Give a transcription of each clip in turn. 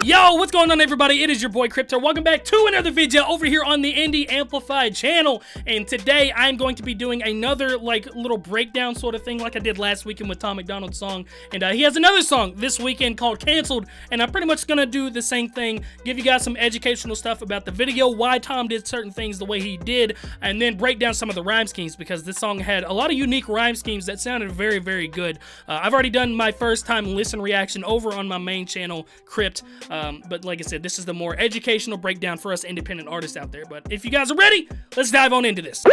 Yo, what's going on, everybody? It is your boy Crypt. Welcome back to another video over here on the Indie Amplify channel. And today I'm going to be doing another little breakdown sort of thing like I did last weekend with Tom MacDonald's song. And he has another song this weekend called Cancelled. And I'm pretty much gonna do the same thing, give you guys some educational stuff about the video, why Tom did certain things the way he did, and then break down some of the rhyme schemes because this song had a lot of unique rhyme schemes that sounded very, very good. I've already done my first time listen reaction over on my main channel, Crypt. But like I said, this is the more educational breakdown for us independent artists out there. But if you guys are ready, let's dive on into this.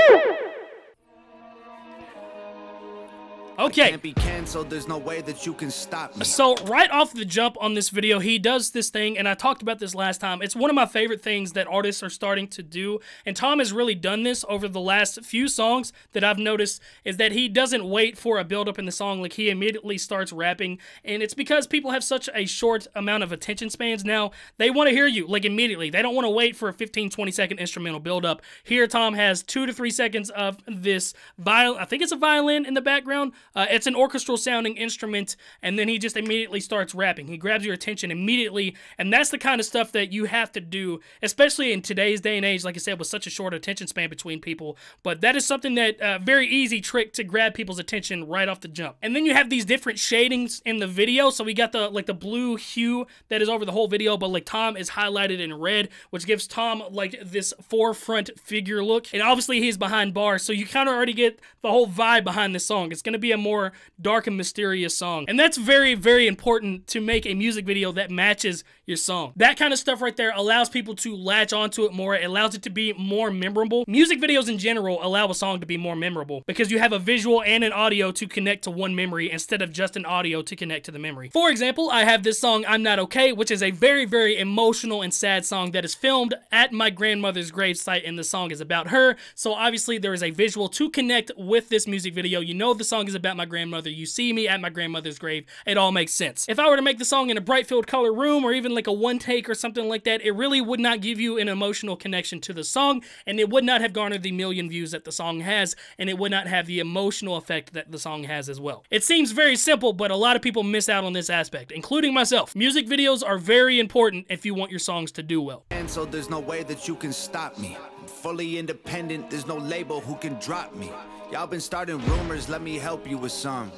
Okay. Can't be canceled. There's no way that you can stop me. So right off the jump on this video, he does this thing, and I talked about this last time. It's one of my favorite things that artists are starting to do, and Tom has really done this over the last few songs that I've noticed, is that he doesn't wait for a build-up in the song. Like, he immediately starts rapping, and it's because people have such a short amount of attention spans now. They want to hear you, like, immediately. They don't want to wait for a 15-20 second instrumental build-up. Here, Tom has 2 to 3 seconds of this violin. I think it's a violin in the background. It's an orchestral sounding instrument, and then he just immediately starts rapping. He grabs your attention immediately, and that's the kind of stuff that you have to do, especially in today's day and age, like I said, with such a short attention span between people. But that is something that, very easy trick to grab people's attention right off the jump. And then you have these different shadings in the video. So we got the blue hue that is over the whole video, but Tom is highlighted in red, which gives Tom this forefront figure look. And obviously he's behind bars, so you kind of already get the whole vibe behind this song. It's going to be a more dark and mysterious song. And that's very, very important to make a music video that matches your song. That kind of stuff right there allows people to latch onto it more. It allows it to be more memorable. Music videos in general allow a song to be more memorable because you have a visual and an audio to connect to one memory instead of just an audio to connect to the memory. For example, I have this song, I'm Not Okay, which is a very, very emotional and sad song that is filmed at my grandmother's gravesite, and the song is about her. So obviously there is a visual to connect with this music video. You know the song is about my grandmother. You see me at my grandmother's grave. It all makes sense. If I were to make the song in a bright field color room or even like a one take or something like that, it really would not give you an emotional connection to the song, and it would not have garnered the million views that the song has, and it would not have the emotional effect that the song has as well. It seems very simple, but a lot of people miss out on this aspect, including myself. Music videos are very important if you want your songs to do well. And so there's no way that you can stop me. I'm fully independent. There's no label who can drop me. Y'all been starting rumors. Let me help you with some.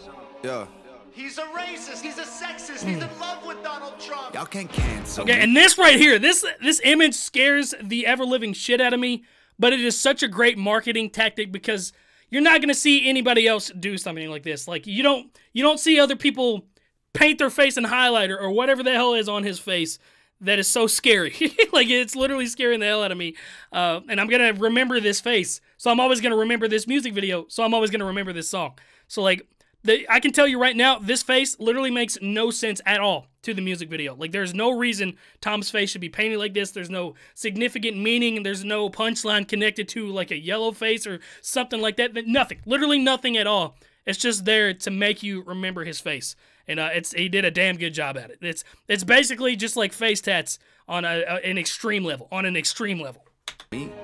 Yeah. He's a racist, he's a sexist, he's in love with Donald Trump. Y'all can't cancel me. And this right here, this image scares the ever-living shit out of me, but it is such a great marketing tactic because you're not gonna see anybody else do something like this. Like, you don't see other people paint their face in highlighter or whatever the hell is on his face. That is so scary. Like, it's literally scaring the hell out of me. And I'm gonna remember this face. So I'm always gonna remember this music video. So I'm always gonna remember this song. So I can tell you right now, this face literally makes no sense at all to the music video. Like, there's no reason Tom's face should be painted like this. There's no significant meaning. There's no punchline connected to like a yellow face or something like that. Nothing. Literally nothing at all. It's just there to make you remember his face. And he did a damn good job at it. It's basically just like face tats on an extreme level.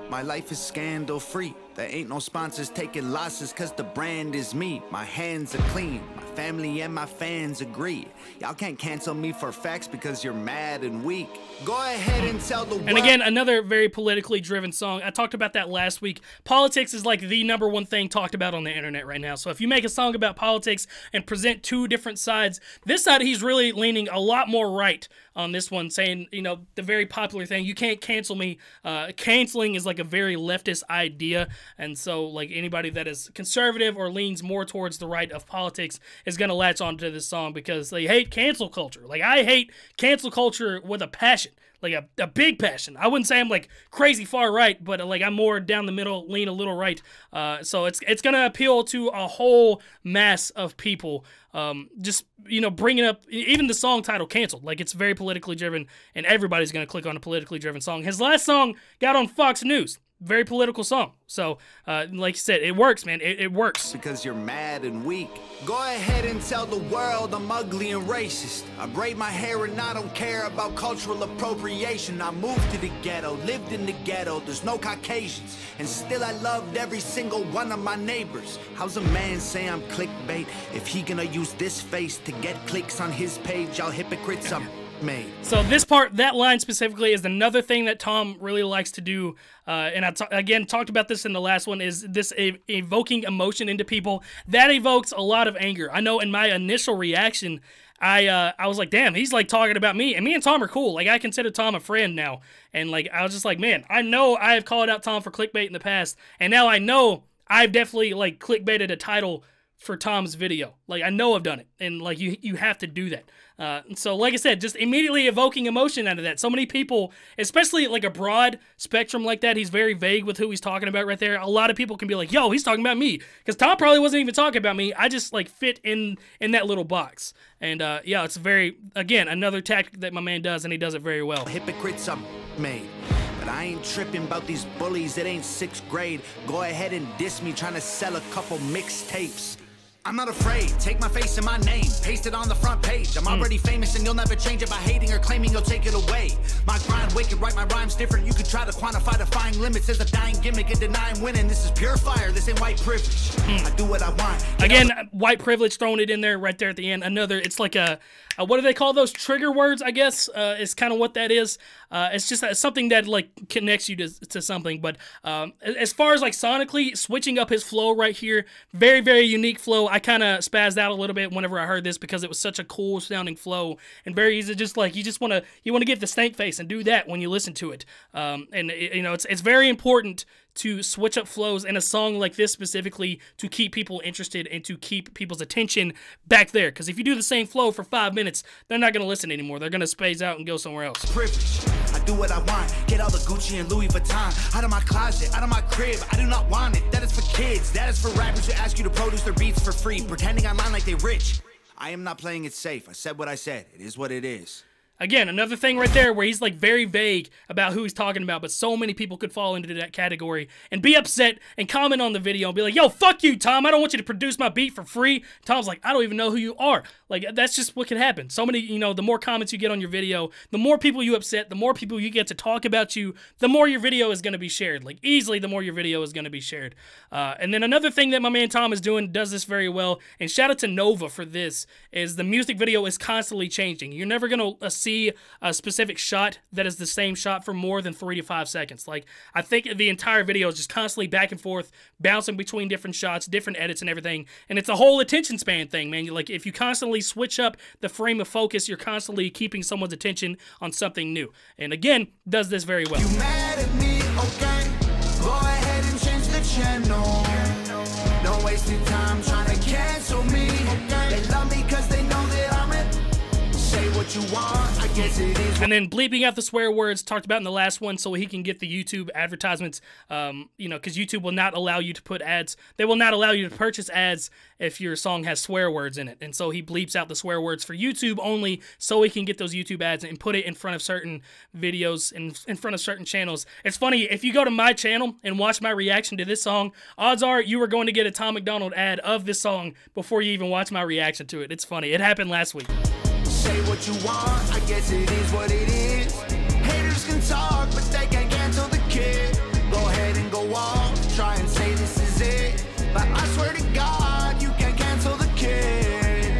My life is scandal free. There ain't no sponsors taking losses cause the brand is me. My hands are clean. My family and my fans agree. Y'all can't cancel me for facts because you're mad and weak. Go ahead and tell the world. And again, another very politically driven song. I talked about that last week. Politics is like the #1 thing talked about on the internet right now. So if you make a song about politics and present 2 different sides, this side he's really leaning a lot more right on this one, saying, you know, the very popular thing, you can't cancel me. Canceling is like a very leftist idea. And so, like, anybody that is conservative or leans more towards the right of politics is going to latch onto this song because they hate cancel culture. Like, I hate cancel culture with a passion. Like, a big passion. I wouldn't say I'm, like, crazy far right, but, like, I'm more down the middle, lean a little right. So it's going to appeal to a whole mass of people. Just, you know, bringing up, even the song title, Canceled. Like, it's very politically driven, and everybody's going to click on a politically driven song. His last song got on Fox News. Very political song. So, like you said, it works, man. It works. Because you're mad and weak. Go ahead and tell the world I'm ugly and racist. I braid my hair and I don't care about cultural appropriation. I moved to the ghetto, lived in the ghetto. There's no Caucasians. And still I loved every single one of my neighbors. How's a man say I'm clickbait if he gonna use this face to get clicks on his page? Y'all hypocrites, I'm made. So this part, that line specifically, is another thing that Tom really likes to do. And I again talked about this in the last one, is this evoking emotion into people. That evokes a lot of anger. I know in my initial reaction, I was like, damn, he's like talking about me. And me and Tom are cool. Like, I consider Tom a friend now. And like, I was just like, man, I know I have called out Tom for clickbait in the past. And now I know I've definitely like clickbaited a title for Tom's video. Like, I know I've done it, and like you have to do that. So like I said, just immediately evoking emotion out of that. So many people, especially like a broad spectrum like that, he's very vague with who he's talking about right there. A lot of people can be like, yo, he's talking about me, because Tom probably wasn't even talking about me. I just like fit in that little box. And yeah, it's very, again, another tactic that my man does, and he does it very well. Hypocrites are made. But I ain't tripping about these bullies, it ain't 6th grade. Go ahead and diss me, trying to sell a couple mixtapes. I'm not afraid, take my face and my name, paste it on the front page. I'm already famous and you'll never change it by hating or claiming you'll take it away. My grind wicked, write my rhymes different. You could try to quantify defying limits as a dying gimmick and denying winning. This is pure fire, this ain't white privilege. I do what I want. Again, white privilege, throwing it in there right there at the end. Another, it's like a what do they call those? Trigger words, I guess, is kind of what that is. It's just something that like connects you to something. But as far as like sonically, switching up his flow right here, very, very unique flow. I kind of spazzed out a little bit whenever I heard this, because it was such a cool sounding flow and very easy. Just like you want to get the stank face and do that when you listen to it. And you know, it's very important to switch up flows in a song like this specifically to keep people interested and to keep people's attention back there. Because if you do the same flow for 5 minutes, they're not going to listen anymore. They're going to space out and go somewhere else. Privilege. I do what I want. Get all the Gucci and Louis Vuitton out of my closet, out of my crib. I do not want it. That is for kids. That is for rappers who ask you to produce their beats for free, pretending online like they rich. I am not playing it safe. I said what I said. It is what it is. Again, another thing right there where he's like very vague about who he's talking about, but so many people could fall into that category and be upset and comment on the video and be like, yo, fuck you, Tom. I don't want you to produce my beat for free. Tom's like, I don't even know who you are. Like, that's just what can happen. So many, you know, the more comments you get on your video, the more people you upset, the more people you get to talk about you, the more your video is going to be shared. Like, easily the more your video is going to be shared. And then another thing that my man Tom is doing, does this very well, and shout out to Nova for this, is the music video is constantly changing. You're never going to see a specific shot that is the same shot for more than 3 to 5 seconds. Like, I think the entire video is just constantly back and forth, bouncing between different shots, different edits and everything. And it's a whole attention span thing, man. Like, if you constantly switch up the frame of focus, you're constantly keeping someone's attention on something new. And again, does this very well. You mad at me? Okay. Go ahead and change the channel. Don't waste your time trying to cancel me. They love me because they know that I'm it. Say what you want, I guess it is. And then bleeping out the swear words, talked about in the last one, so he can get the YouTube advertisements, you know, because YouTube will not allow you to put ads. They will not allow you to purchase ads if your song has swear words in it. And so he bleeps out the swear words for YouTube only, so he can get those YouTube ads and put it in front of certain videos, in front of certain channels. It's funny, if you go to my channel and watch my reaction to this song, odds are you are going to get a Tom MacDonald ad of this song before you even watch my reaction to it. It's funny. It happened last week. Say what you want, I guess it is what it is. Haters can talk, but they can't cancel the kid. Go ahead and go off, try and say this is it. But I swear to God, you can't cancel the kid.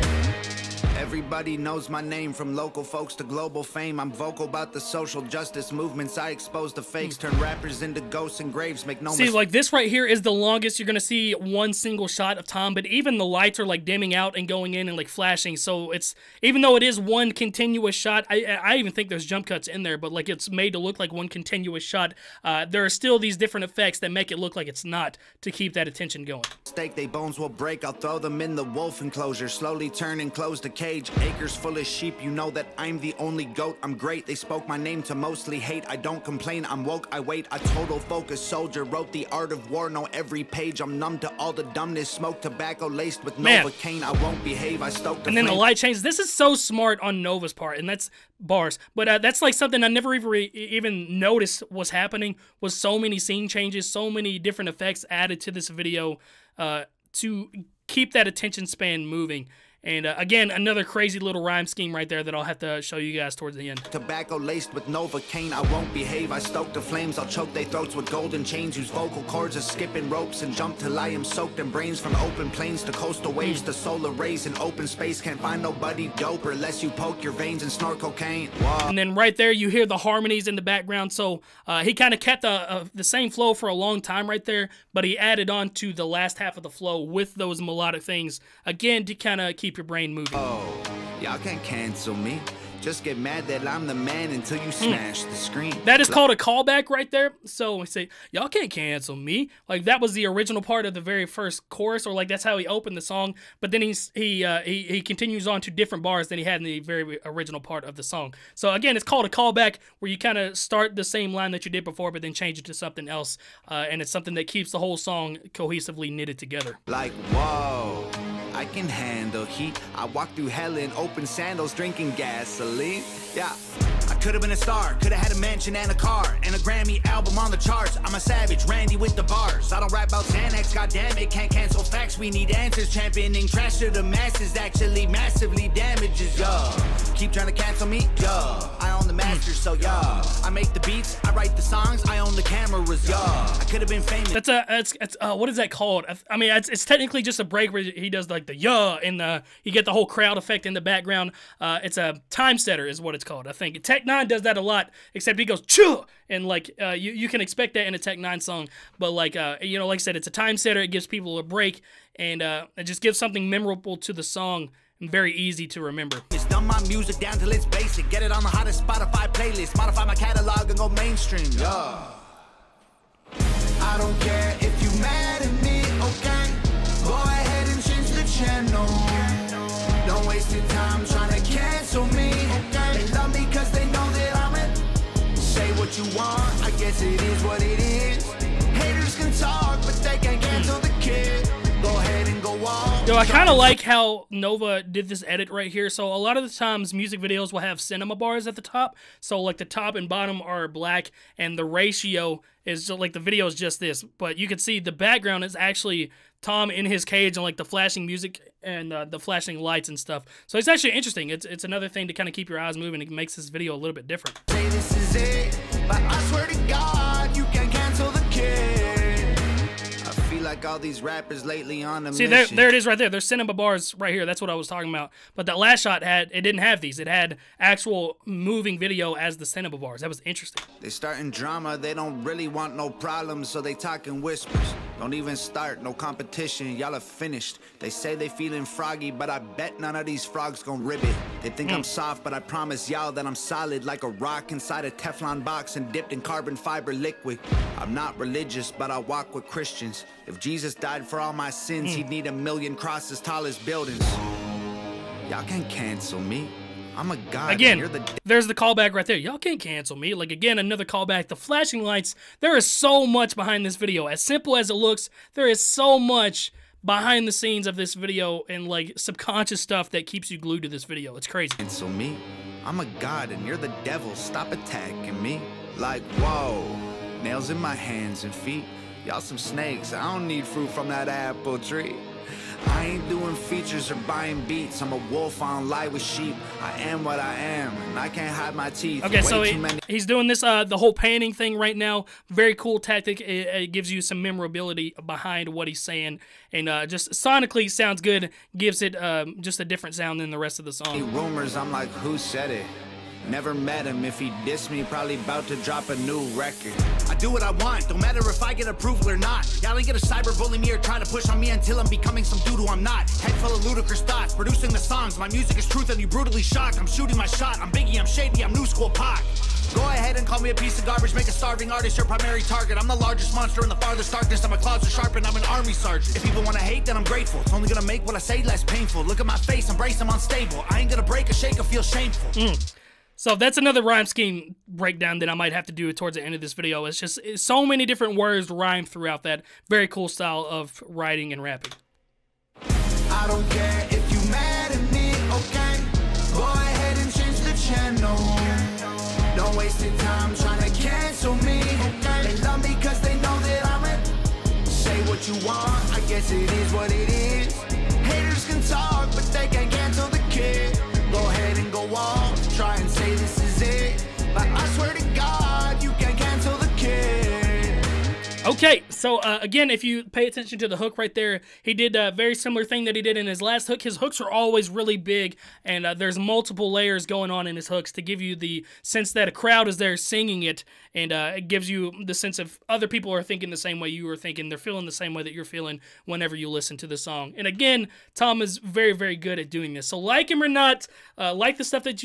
Everybody knows my name, from local folks to global fame. I'm vocal about the social justice movements. I expose the fakes, turn rappers into ghosts and graves. Make no mistake. See, like this right here is the longest you're going to see one single shot of Tom, but even the lights are like dimming out and going in and like flashing. So it's, even though it is one continuous shot, I even think there's jump cuts in there, but like it's made to look like one continuous shot. There are still these different effects that make it look like it's not, to keep that attention going. They bones will break, I'll throw them in the wolf enclosure. Slowly turn and close the cage. Acres full of sheep, you know that I'm the only goat. I'm great, they spoke my name to mostly hate. I don't complain, I'm woke, I wait. A total focus soldier, wrote the art of war. Know every page, I'm numb to all the dumbness. Smoke tobacco laced with Novocaine. I won't behave, I stoke the And then the light changes. This is so smart on Nova's part, and that's bars. But that's like something I never even noticed was happening, was so many scene changes, so many different effects added to this video to keep that attention span moving. And again, another crazy little rhyme scheme right there that I'll have to show you guys towards the end. Tobacco laced with Novocaine, I won't behave. I stoke the flames, I'll choke their throats with golden chains. Use vocal cords as skipping ropes and jump till I am soaked in brains. From open plains to coastal waves to solar rays in open space. Can't find nobody doper unless you poke your veins and snort cocaine. Whoa. And then right there you hear the harmonies in the background. So he kind of kept the same flow for a long time right there, but he added on to the last half of the flow with those melodic things, again, to kind of keep your brain moving. Oh, y'all can't cancel me. Just get mad that I'm the man until you smash the screen. That is called a callback right there. So we say, y'all can't cancel me. Like, that was the original part of the very first chorus, or like that's how he opened the song. But then he continues on to different bars than he had in the very original part of the song. So again, it's called a callback, where you kind of start the same line that you did before, but then change it to something else. And it's something that keeps the whole song cohesively knitted together. Like, whoa, I can handle heat. I walk through hell in open sandals, drinking gasoline. Yeah, I could have been a star, could have had a mansion and a car and a Grammy album on the charts. I'm a savage, Randy with the bars. I don't rap about Xanax, goddamn it, can't cancel facts. We need answers, championing trash to the masses actually massively damages, yeah. Keep trying to cancel me, yeah. I own the masters, so yeah. I make the beats, I write the songs, I own the cameras, yeah. I could have been famous. That's what is that called? I mean, it's technically just a break where he does like the yeah, and you get the whole crowd effect in the background. It's a time setter is what it's called, I think. Tech 9 does that a lot, except he goes choo, and like you can expect that in a Tech 9 song, but like you know, like I said, it's a time setter. It gives people a break, and it just gives something memorable to the song and very easy to remember. Just dumb my music down till it's basic. Get it on the hottest Spotify playlist. Modify my catalog and go mainstream. Yeah. I don't care if you mad at me, okay? Go ahead and change the channel. Don't waste your time trying to cancel me, okay? They love me cause they know that I'm it. Say what you want, I guess it is what it is. Haters can talk, but they can't cancel the kid. Go ahead and go on. Yo, I kind of like how Nova did this edit right here. So a lot of the times music videos will have cinema bars at the top. So like the top and bottom are black, and the ratio is just like the video is just this. But you can see the background is actually Tom in his cage and like the flashing music and the flashing lights and stuff. So it's actually interesting. It's another thing to kind of keep your eyes moving. It makes this video a little bit different. Say this is it, but I swear to God, you can cancel the kid. I feel like all these rappers lately on a See, mission. there it is right there. There's cinema bars right here. That's what I was talking about. But that last shot didn't have these. It had actual moving video as the cinema bars. That was interesting. They starting drama, they don't really want no problems, so they talk in whispers. Don't even start, no competition, y'all are finished. They say they feeling froggy, but I bet none of these frogs gon' rib it. They think I'm soft, but I promise y'all that I'm solid like a rock inside a Teflon box and dipped in carbon fiber liquid. I'm not religious, but I walk with Christians. If Jesus died for all my sins, he'd need 1,000,000 crosses tall as buildings. Y'all can't cancel me. I'm a god. Again, there's the callback right there. Y'all can't cancel me. Like, again, another callback. The flashing lights. There is so much behind this video. As simple as it looks, there is so much behind the scenes of this video and, like, subconscious stuff that keeps you glued to this video. It's crazy. Cancel me. I'm a god and you're the devil. Stop attacking me. Like, whoa. Nails in my hands and feet. Y'all some snakes. I don't need fruit from that apple tree. I ain't doing features or buying beats. I'm a wolf on lie with sheep. I am what I am, and I can't hide my teeth. Okay, so he's doing this, the whole panning thing right now. Very cool tactic. It gives you some memorability behind what he's saying, and just sonically sounds good. Gives it just a different sound than the rest of the song. Rumors, I'm like, who said it? Never met him. If he dissed me, probably about to drop a new record. I do what I want, don't matter if I get approval or not. Y'all ain't gonna cyberbully me or try to push on me until I'm becoming some dude who I'm not. Head full of ludicrous thoughts, producing the songs. My music is truth and you brutally shocked. I'm shooting my shot, I'm Biggie, I'm shady, I'm new school Pac. Go ahead and call me a piece of garbage, make a starving artist your primary target. I'm the largest monster in the farthest darkness, and my claws are sharp and I'm an army sergeant. If people wanna hate, then I'm grateful. It's only gonna make what I say less painful. Look at my face, embrace, I'm unstable. I ain't gonna break or shake or feel shameful. So that's another rhyme scheme breakdown that I might have to do towards the end of this video. It's just so many different words rhyme throughout that. Very cool style of writing and rapping. I don't care if you mad at me, okay? Go ahead and change the channel. Don't waste your time trying to cancel me, okay? They love me cause they know that I'm it. Say what you want, I guess it is what it is. Haters can talk, but they can't cancel. Okay, so again, if you pay attention to the hook right there, he did a very similar thing that he did in his last hook. His hooks are always really big, and there's multiple layers going on in his hooks to give you the sense that a crowd is there singing it, and it gives you the sense of other people are thinking the same way you are thinking. They're feeling the same way that you're feeling whenever you listen to the song. And again, Tom is very, very good at doing this. So like him or not, like the stuff that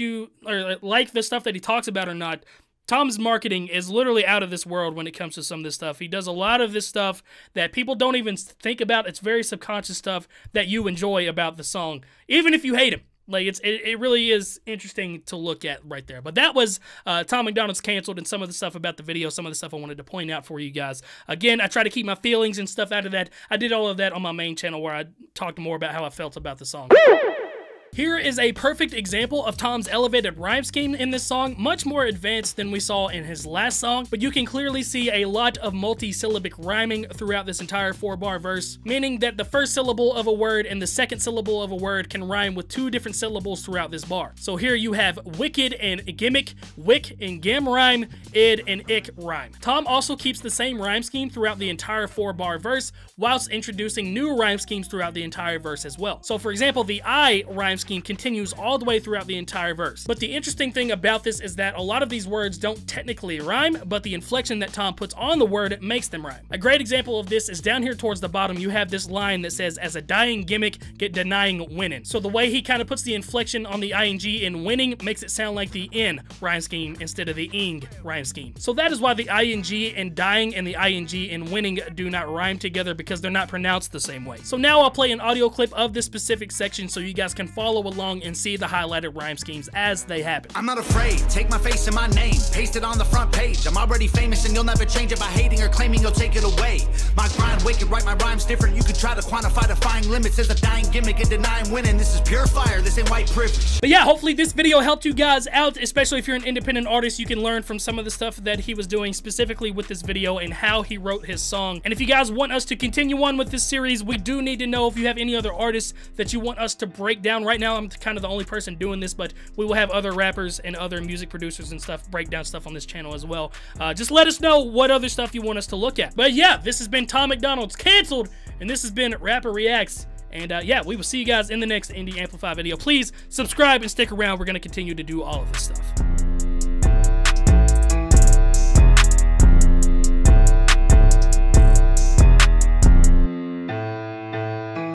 he talks about or not, Tom's marketing is literally out of this world when it comes to some of this stuff. He does a lot of this stuff that people don't even think about. It's very subconscious stuff that you enjoy about the song, even if you hate him. Like, it really is interesting to look at right there. But that was Tom MacDonald's Canceled, and some of the stuff about the video, some of the stuff I wanted to point out for you guys. Again, I try to keep my feelings and stuff out of that. I did all of that on my main channel where I talked more about how I felt about the song. Here is a perfect example of Tom's elevated rhyme scheme in this song, much more advanced than we saw in his last song, but you can clearly see a lot of multi-syllabic rhyming throughout this entire 4-bar verse, meaning that the first syllable of a word and the second syllable of a word can rhyme with 2 different syllables throughout this bar. So here you have wicked and gimmick, wick and gim rhyme, id and ick rhyme. Tom also keeps the same rhyme scheme throughout the entire 4-bar verse, whilst introducing new rhyme schemes throughout the entire verse as well. So for example, the I rhyme scheme continues all the way throughout the entire verse. But the interesting thing about this is that a lot of these words don't technically rhyme, but the inflection that Tom puts on the word makes them rhyme. A great example of this is down here towards the bottom. You have this line that says, as a dying gimmick, get denying winning. So the way he kind of puts the inflection on the ing in winning makes it sound like the in rhyme scheme instead of the ing rhyme scheme. So that is why the ing in dying and the ing in winning do not rhyme together, because they're not pronounced the same way. So now I'll play an audio clip of this specific section so you guys can follow along and see the highlighted rhyme schemes as they happen. I'm not afraid, take my face and my name, paste it on the front page. I'm already famous and you'll never change it by hating or claiming you'll take it away. My grind wicked, write my rhymes different. You could try to quantify defying limits as a dying gimmick and denying winning. This is pure fire, this ain't white privilege. But yeah, hopefully this video helped you guys out, especially if you're an independent artist. You can learn from some of the stuff that he was doing specifically with this video and how he wrote his song. And if you guys want us to continue on with this series, we do need to know if you have any other artists that you want us to break down. Right now, I'm kind of the only person doing this, but we will have other rappers and other music producers and stuff break down stuff on this channel as well. Just let us know what other stuff you want us to look at. But yeah, this has been Tom MacDonald's Canceled, and this has been Rapper Reacts. And yeah, we will see you guys in the next Indie Amplify video. Please subscribe and stick around. We're going to continue to do all of this stuff.